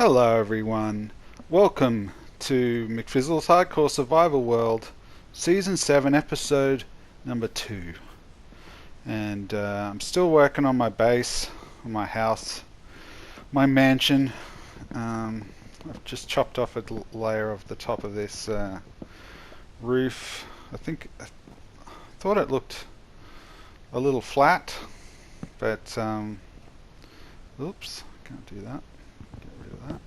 Hello everyone, welcome to McFizzle's Hardcore Survival World, Season 7, Episode number 2. And I'm still working on my base, on my house, my mansion. I've just chopped off a layer of the top of this roof. I thought it looked a little flat, but oops, can't do that. Get rid of that.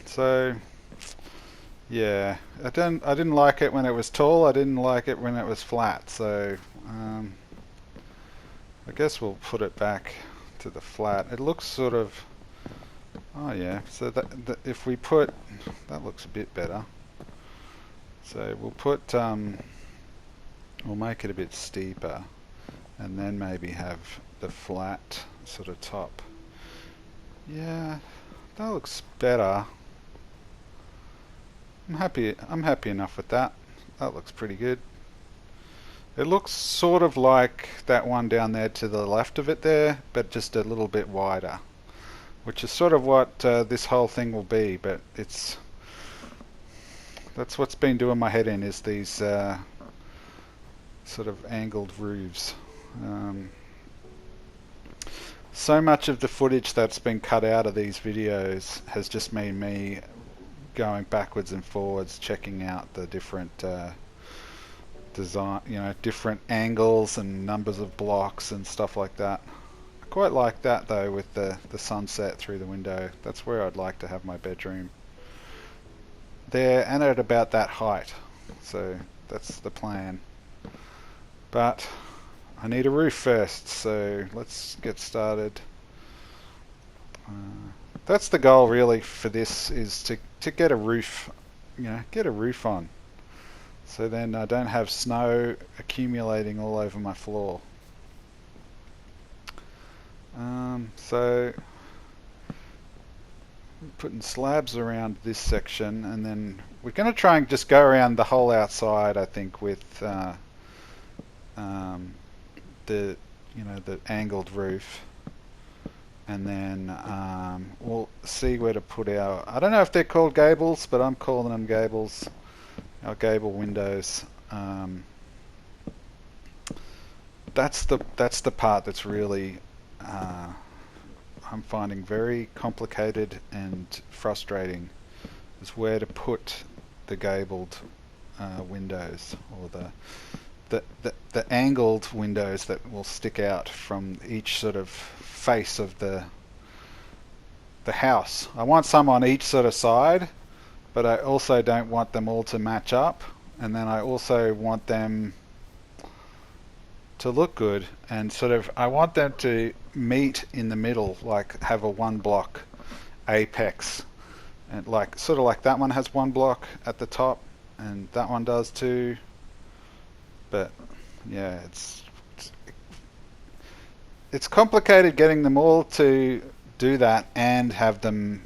So yeah, I didn't like it when it was tall. I didn't like it when it was flat. So I guess we'll put it back to the flat. It looks sort of, oh yeah. So that if we put, that looks a bit better. So we'll make it a bit steeper, and then maybe have the flat sort of top. Yeah, that looks better. I'm happy enough with that. That looks pretty good. It looks sort of like that one down there to the left of it there, but just a little bit wider, which is sort of what this whole thing will be. But that's what's been doing my head in, is these sort of angled roofs. So much of the footage that's been cut out of these videos has just been me going backwards and forwards, checking out the different design, different angles and numbers of blocks and stuff like that. I quite like that though, with the sunset through the window. That's where I'd like to have my bedroom. There, and at about that height. So that's the plan. But I need a roof first, so let's get started. That's the goal really for this, is to get a roof, get a roof on. So then I don't have snow accumulating all over my floor. So putting slabs around this section, and then we're going to try and just go around the whole outside, I think, with the angled roof, and then we'll see where to put I don't know if they're called gables, but I'm calling them gables, our gable windows. That's the part that's really I'm finding very complicated and frustrating, is where to put the gabled windows, or the angled windows that will stick out from each sort of face of the house. I want some on each sort of side, but I also don't want them all to match up, and then I also want them to look good, and sort of I want them to meet in the middle, like have a one block apex, and like sort of like that one has one block at the top, and that one does too. But yeah, it's complicated getting them all to do that and have them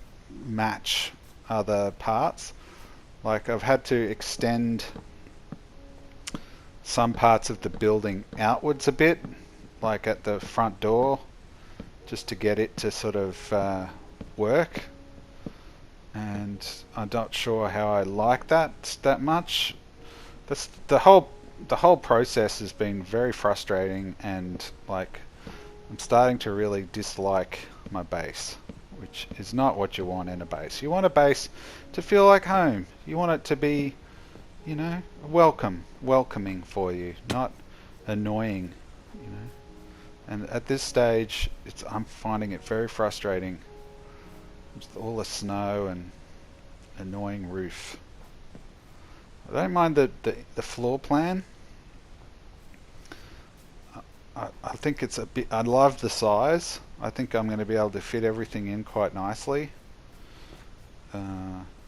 match other parts. Like, I've had to extend some parts of the building outwards a bit, like at the front door, just to get it to sort of work. And I'm not sure how I like that much. That's the whole process has been very frustrating, and like I'm starting to really dislike my base, which is not what you want in a base. You want a base to feel like home. You want it to be, welcoming for you, not annoying, And at this stage, I'm finding it very frustrating. With all the snow and annoying roof. I don't mind the floor plan. I think it's a bit, I love the size. I think I'm going to be able to fit everything in quite nicely.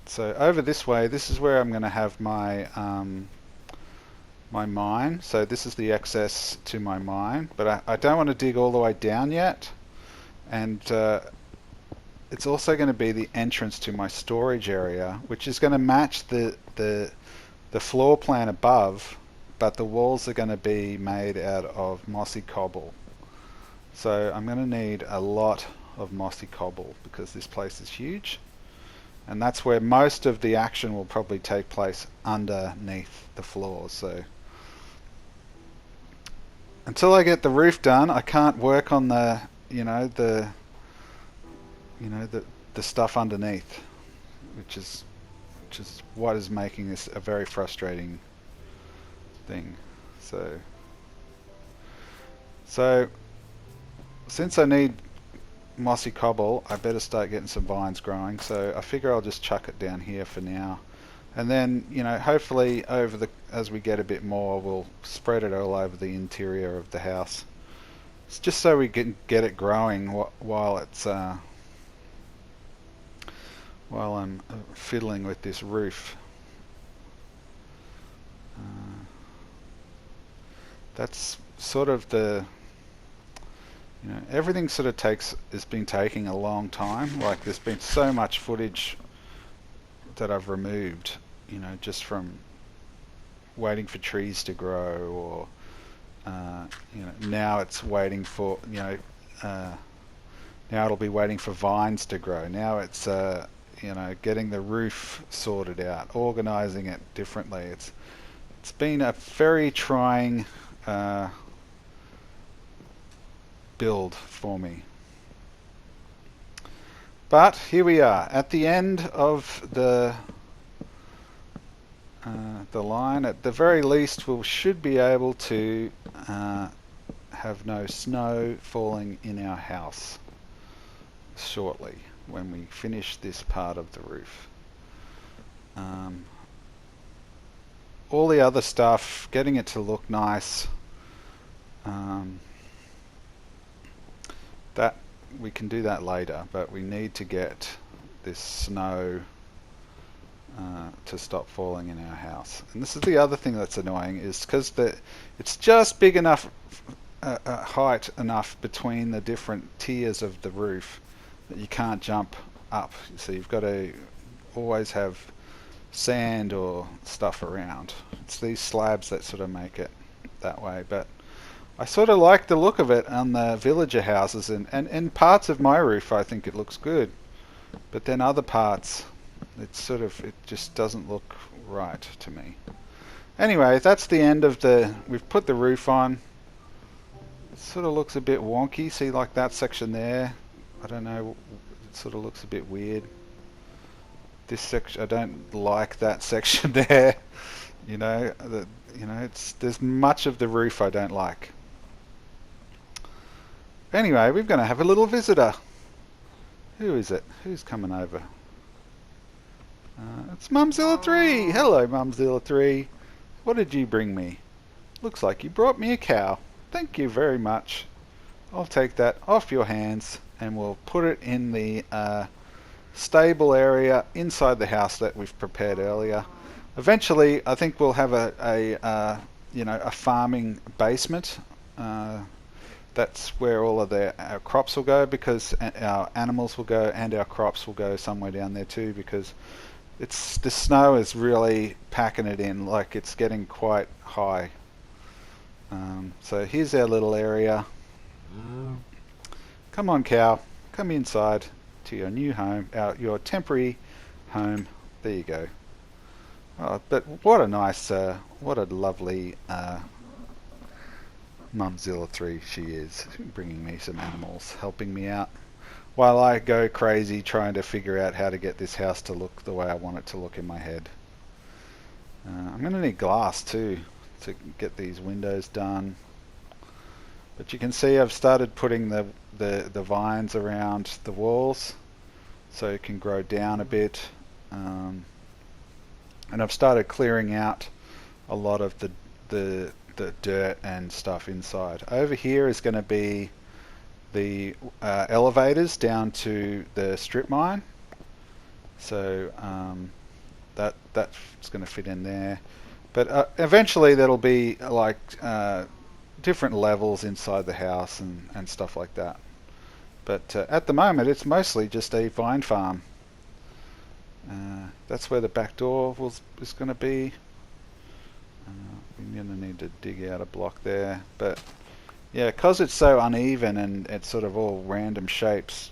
So over this way, this is where I'm going to have my my mine. So this is the access to my mine, but I don't want to dig all the way down yet. And it's also going to be the entrance to my storage area, which is going to match the floor plan above, but the walls are going to be made out of mossy cobble. So I'm going to need a lot of mossy cobble because this place is huge, and that's where most of the action will probably take place, underneath the floors. So until I get the roof done, I can't work on the the stuff underneath, which is what is making this a very frustrating thing. So since I need mossy cobble, I better start getting some vines growing. So I figure I'll just chuck it down here for now, and then hopefully as we get a bit more, we'll spread it all over the interior of the house. It's just so we can get it growing while I'm fiddling with this roof. That's sort of everything sort of has been taking a long time. Like, there's been so much footage that I've removed, just from waiting for trees to grow, or now it's waiting for now it'll be waiting for vines to grow. Now it's getting the roof sorted out, organizing it differently. It's been a very trying build for me. But here we are at the end of the line. At the very least, we should be able to have no snow falling in our house shortly when we finish this part of the roof. All the other stuff, getting it to look nice, that we can do that later, but we need to get this snow to stop falling in our house. And this is the other thing that's annoying, is because it's just big enough height enough between the different tiers of the roof that you can't jump up. So you've got to always have sand or stuff around. It's these slabs that sort of make it that way. But I sort of like the look of it on the villager houses, and parts of my roof I think it looks good, but then other parts it just doesn't look right to me. Anyway, that's the end of we've put the roof on. It sort of looks a bit wonky. See, like that section there, I don't know, it sort of looks a bit weird. This section, I don't like that section there. There's much of the roof I don't like. Anyway, we're going to have a little visitor. Who is it? Who's coming over? It's Mumzilla3. Hello, Mumzilla3. What did you bring me? Looks like you brought me a cow. Thank you very much. I'll take that off your hands and we'll put it in the stable area inside the house that we've prepared earlier. Eventually, I think we'll have a farming basement. That's where all of our crops will go, because our animals will go and our crops will go somewhere down there too, because the snow is really packing it in. Like, it's getting quite high. So here's our little area. Come on, cow. Come inside to your new home, your temporary home. There you go. Oh, but what a nice, what a lovely Mumzilla3 she is, bringing me some animals, helping me out while I go crazy trying to figure out how to get this house to look the way I want it to look in my head. I'm going to need glass too to get these windows done. But you can see I've started putting the vines around the walls so it can grow down a bit. And I've started clearing out a lot of the dirt and stuff inside. Over here is going to be the elevators down to the strip mine. So that's going to fit in there. But eventually there'll be like different levels inside the house and stuff like that. But at the moment it's mostly just a vine farm. That's where the back door is going to be. We're going to need to dig out a block there. But yeah, because it's so uneven and it's sort of all random shapes,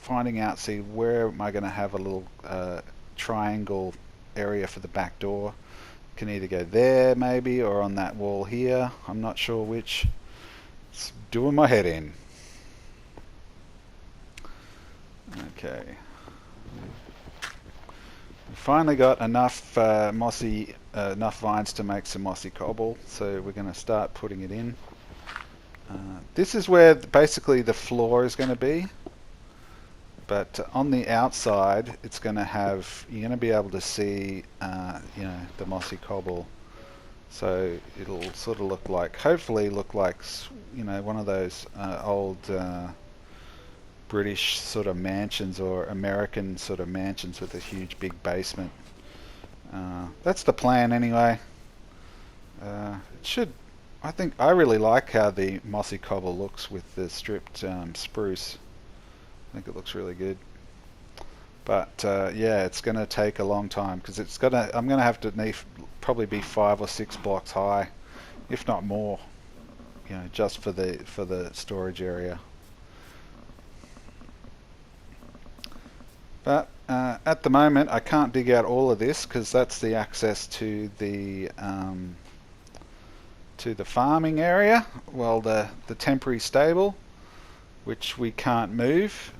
finding out, see where am I going to have a little triangle area for the back door. Can either go there maybe or on that wall here. I'm not sure which. It's doing my head in. Okay. We finally got enough enough vines to make some mossy cobble, so we're going to start putting it in. This is where basically the floor is going to be, but on the outside it's going to have, you're going to be able to see you know, the mossy cobble, so it'll sort of look like, hopefully look like, you know, one of those old British sort of mansions or American sort of mansions with a huge big basement. That's the plan anyway. It should, I think, I really like how the mossy cobble looks with the stripped spruce. I think it looks really good. But yeah, it's going to take a long time because it's gonna, I'm going to have to probably be 5 or 6 blocks high, if not more, you know, just for the storage area. But at the moment I can't dig out all of this because that's the access to the farming area, well, the temporary stable, which we can't move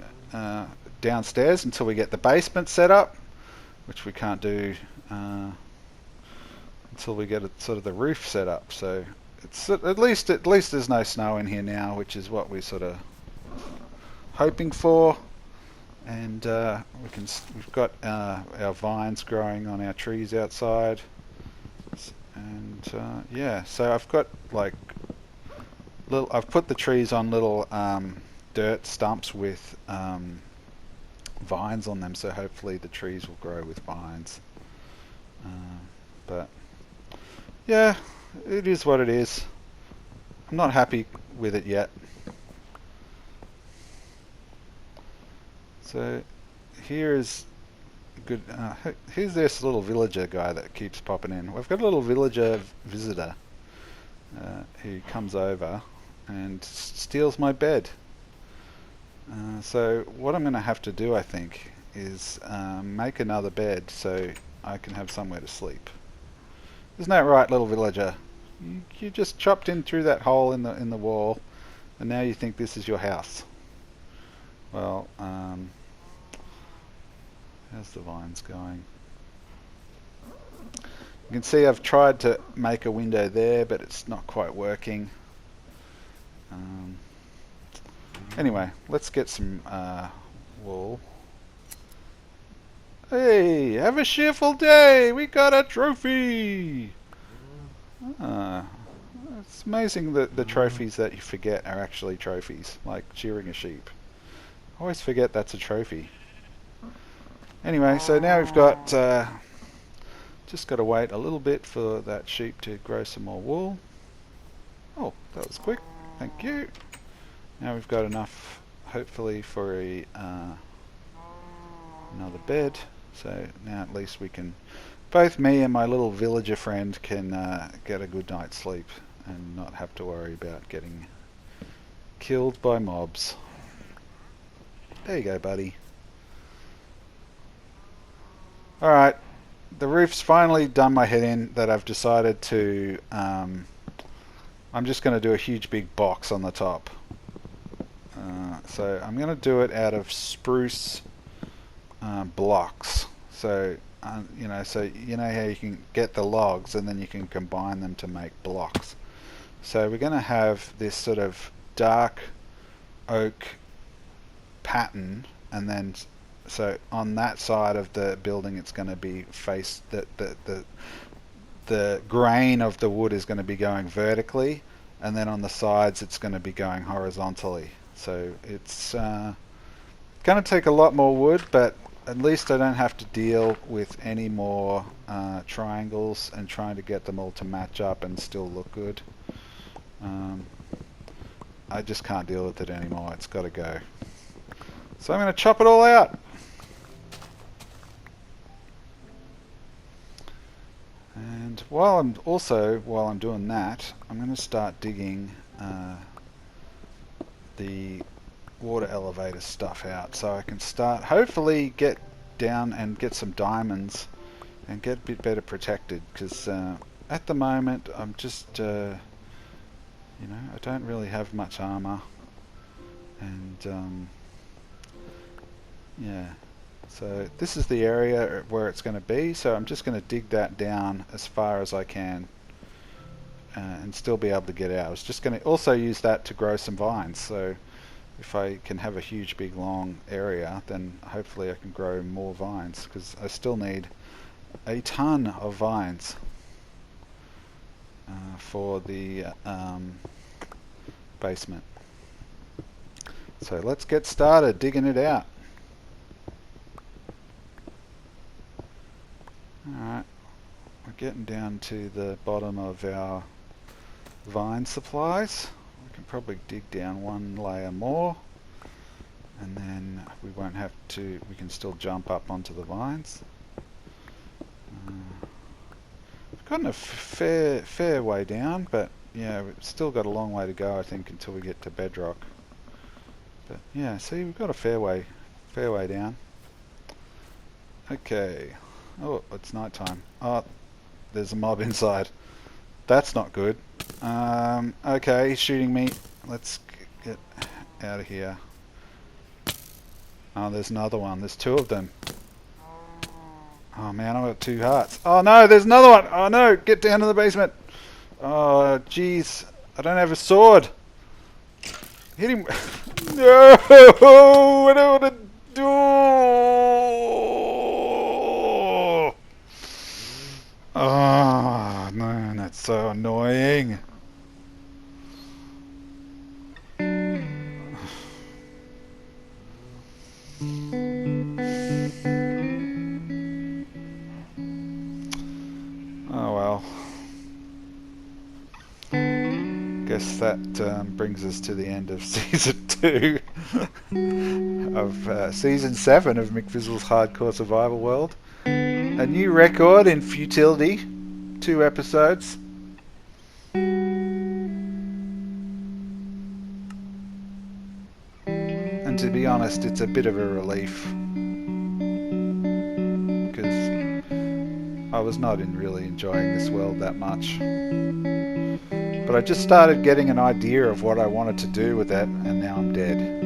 downstairs until we get the basement set up, which we can't do until we get sort of the roof set up. So it's at least there's no snow in here now, which is what we're sort of hoping for. And we've got our vines growing on our trees outside, and yeah, so I've got like I've put the trees on little dirt stumps with vines on them, so hopefully the trees will grow with vines. But yeah, it is what it is. I'm not happy with it yet. So here's good. Here's this little villager guy that keeps popping in. We've got a little villager visitor who comes over and steals my bed. So what I'm going to have to do, I think, is make another bed so I can have somewhere to sleep. Isn't that right, little villager? You just chopped in through that hole in the wall, and now you think this is your house. Well, how's the vines going? You can see I've tried to make a window there, but it's not quite working. Anyway, let's get some wool. Hey, have a cheerful day! We got a trophy! It's amazing that the trophies that you forget are actually trophies, like shearing a sheep. I always forget that's a trophy. Anyway, so now we've got just got to wait a little bit for that sheep to grow some more wool. Oh, that was quick. Thank you. Now we've got enough, hopefully, for a another bed. So now at least we can, both me and my little villager friend can get a good night's sleep and not have to worry about getting killed by mobs. There you go, buddy. Alright, the roof's finally done my head in that I've decided to, I'm just going to do a huge big box on the top. So I'm going to do it out of spruce blocks. So, you know how you can get the logs and then you can combine them to make blocks. So we're going to have this sort of dark oak pattern, and then so on that side of the building it's going to be faced, the grain of the wood is going to be going vertically, and then on the sides it's going to be going horizontally. So it's going to take a lot more wood, but at least I don't have to deal with any more triangles and trying to get them all to match up and still look good. I just can't deal with it anymore. It's got to go. So I'm going to chop it all out. And while I'm doing that, I'm going to start digging the water elevator stuff out so I can start, hopefully get down and get some diamonds and get a bit better protected, because at the moment I'm just I don't really have much armor, and yeah, so this is the area where it's going to be, so I'm just going to dig that down as far as I can and still be able to get out. I was just going to also use that to grow some vines, so if I can have a huge big long area, then hopefully I can grow more vines, because I still need a ton of vines for the basement. So let's get started digging it out. Alright, we're getting down to the bottom of our vine supplies. We can probably dig down one layer more, and then we won't have to, we can still jump up onto the vines. We've gotten a fair way down, but yeah, we've still got a long way to go, I think, until we get to bedrock. But yeah, see, we've got a fair way down. Okay. Oh, it's night time. Oh, there's a mob inside. That's not good. Okay, he's shooting me. Let's get out of here. Oh, there's another one. There's two of them. Oh man, I've got 2 hearts. Oh no, there's another one. Oh no, get down to the basement. Oh jeez, I don't have a sword. Hit him. No, I don't want to do. Oh man, that's so annoying. Oh well. Guess that brings us to the end of season 2 of season 7 of McFizzle's Hardcore Survival World. A new record in futility. 2 episodes. And to be honest, it's a bit of a relief, because I was not really enjoying this world that much. But I just started getting an idea of what I wanted to do with it, and now I'm dead.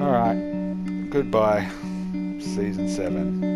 Alright, goodbye, season 7.